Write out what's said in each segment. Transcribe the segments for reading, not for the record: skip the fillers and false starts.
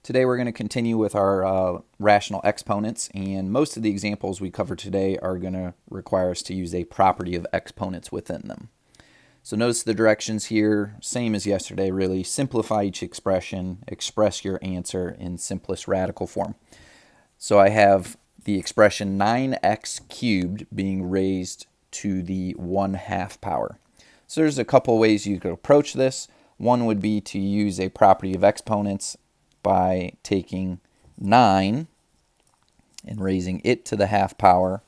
Today we're going to continue with our rational exponents, and most of the examples we cover today are going to require us to use a property of exponents within them. So notice the directions here, same as yesterday really. Simplify each expression, express your answer in simplest radical form. So I have the expression 9x cubed being raised to the 1/2 power. So there's a couple ways you could approach this. One would be to use a property of exponents by taking 9 and raising it to the 1/2 power,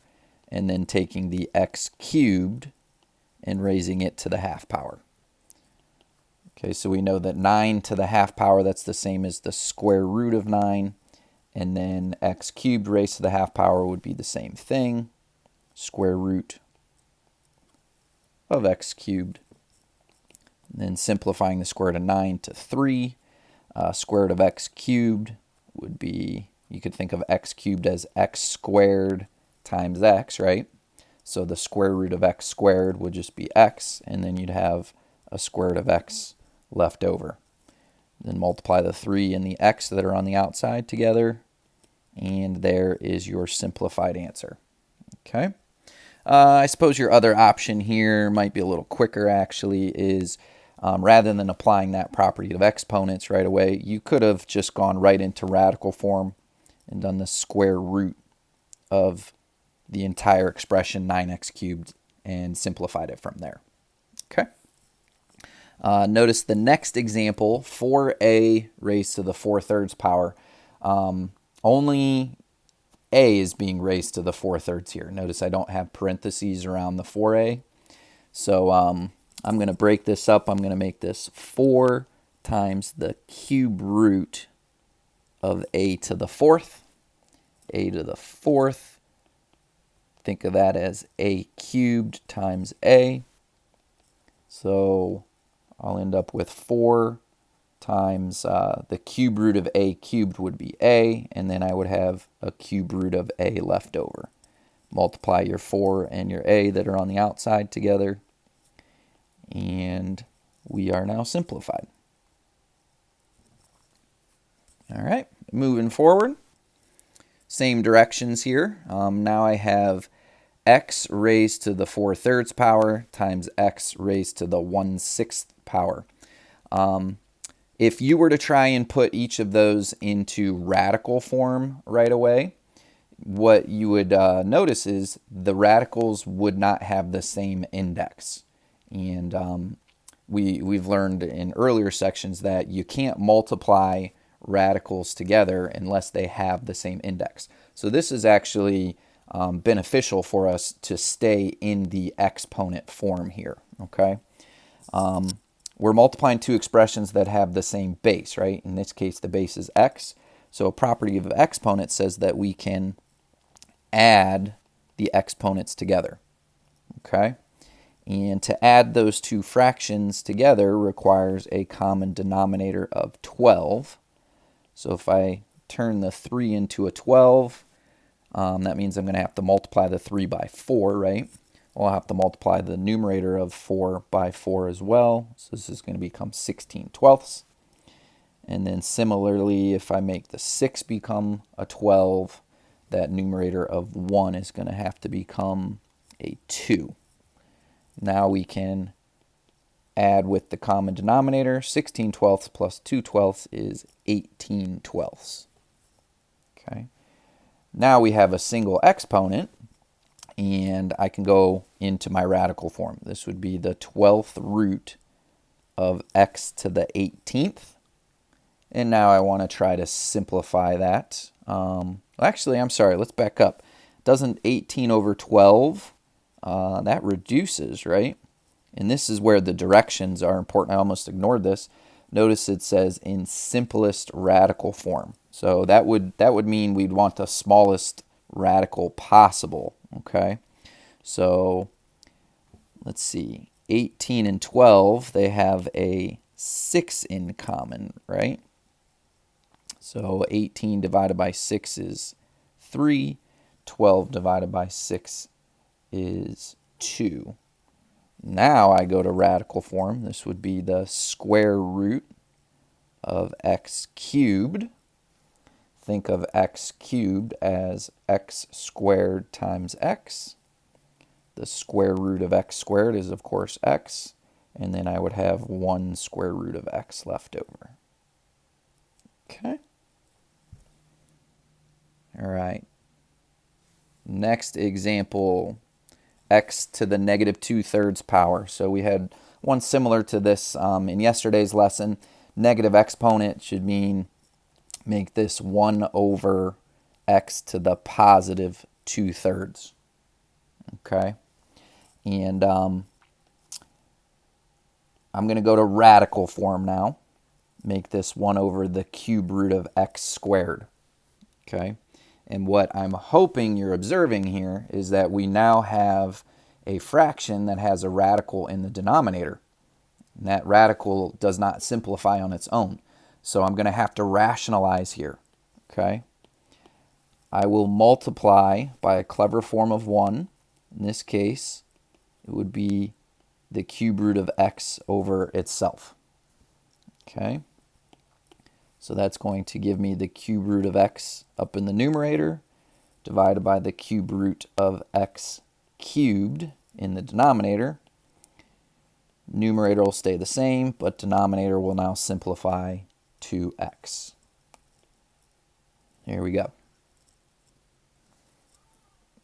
and then taking the x cubed and raising it to the 1/2 power. Okay, so we know that 9 to the 1/2 power, that's the same as the square root of 9, and then x cubed raised to the 1/2 power would be the same thing, square root of x cubed. And then simplifying the square root of 9 to 3, square root of x cubed would be, you could think of x cubed as x squared times x, right? So the square root of x squared would just be x, and then you'd have a square root of x left over. Then multiply the 3 and the x that are on the outside together, and there is your simplified answer. Okay. I suppose your other option here might be a little quicker actually, is rather than applying that property of exponents right away, you could have just gone right into radical form and done the square root of the entire expression 9x cubed and simplified it from there. Okay. Notice the next example, 4a raised to the 4/3 power. Only a is being raised to the 4/3 here. Notice I don't have parentheses around the 4a. So I'm going to break this up. I'm going to make this 4 times the cube root of a to the 4th. A to the 4th. Think of that as a cubed times a. So I'll end up with 4 times the cube root of a cubed would be a, and then I would have a cube root of a left over. Multiply your 4 and your a that are on the outside together, and we are now simplified. All right, moving forward. Same directions here. Now I have x raised to the 4/3 power times x raised to the 1/6 power. If you were to try and put each of those into radical form right away, what you would notice is the radicals would not have the same index. And we've learned in earlier sections that you can't multiply radicals together unless they have the same index. So this is actually beneficial for us to stay in the exponent form here, okay? We're multiplying two expressions that have the same base, right? In this case, the base is x. So a property of exponent says that we can add the exponents together, okay? And to add those two fractions together requires a common denominator of 12. So if I turn the 3 into a 12, that means I'm going to have to multiply the 3 by 4, right? I'll have to multiply the numerator of 4 by 4 as well. So this is going to become 16/12. And then similarly, if I make the 6 become a 12, that numerator of 1 is going to have to become a 2. Now we can add with the common denominator. 16/12 plus 2/12 is 18/12. Okay. Now we have a single exponent, and I can go into my radical form. This would be the 12th root of x to the 18th. And now I want to try to simplify that. Actually, I'm sorry, let's back up. Doesn't 18 over 12, that reduces, right? And this is where the directions are important. I almost ignored this. Notice it says in simplest radical form. So that would mean we'd want the smallest radical possible, okay? So let's see. 18 and 12, they have a 6 in common, right? So 18 divided by 6 is 3. 12 divided by 6 is 2. Now I go to radical form. This would be the square root of x cubed think of x cubed as x squared times x. The square root of x squared is, of course, x. And then I would have 1 square root of x left over. Okay. All right. Next example, x to the negative 2/3 power. So we had one similar to this in yesterday's lesson. Negative exponent should mean make this 1 over x to the positive 2/3. Okay. And I'm going to go to radical form now. Make this 1 over the cube root of x squared. Okay. And what I'm hoping you're observing here is that we now have a fraction that has a radical in the denominator. And that radical does not simplify on its own. So I'm going to have to rationalize here. Okay. I will multiply by a clever form of 1. In this case, it would be the cube root of x over itself. Okay. So that's going to give me the cube root of x up in the numerator divided by the cube root of x cubed in the denominator. Numerator will stay the same, but denominator will now simplify to x. Here we go.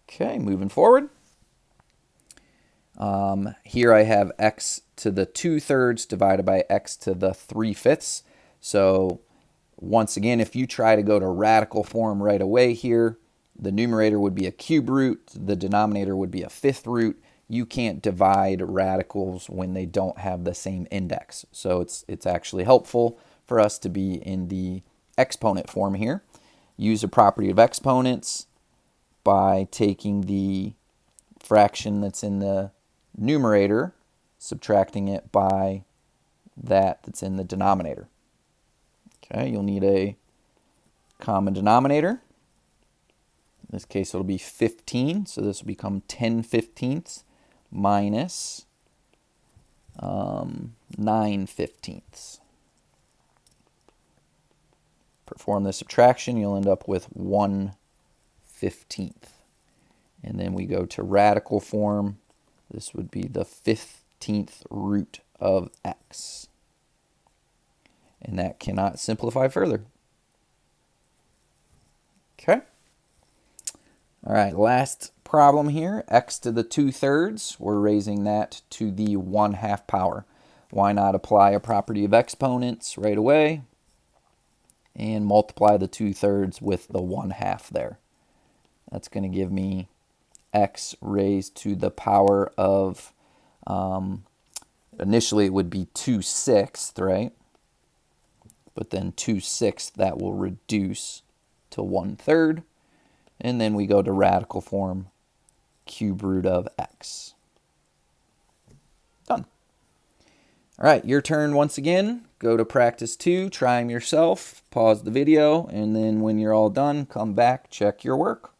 Okay, moving forward. Here I have x to the 2/3 divided by x to the 3/5. So once again, if you try to go to radical form right away here, the numerator would be a cube root, the denominator would be a 5th root. You can't divide radicals when they don't have the same index. So it's actually helpful for us to be in the exponent form here. Use a property of exponents by taking the fraction that's in the numerator, subtracting it by that's in the denominator. Okay, you'll need a common denominator. In this case, it'll be 15, so this will become 10/15 minus 9/15. Perform the subtraction, you'll end up with 1/15. And then we go to radical form. This would be the 15th root of x. And that cannot simplify further. Okay. All right, last problem here. X to the 2/3. We're raising that to the 1/2 power. Why not apply a property of exponents right away and multiply the 2/3 with the 1/2 there? That's going to give me x raised to the power of, initially it would be 2/6, right? But then 2/6, that will reduce to 1/3. And then we go to radical form, cube root of x. Done. All right, your turn once again. Go to practice 2, try them yourself, pause the video, and then when you're all done, come back, check your work.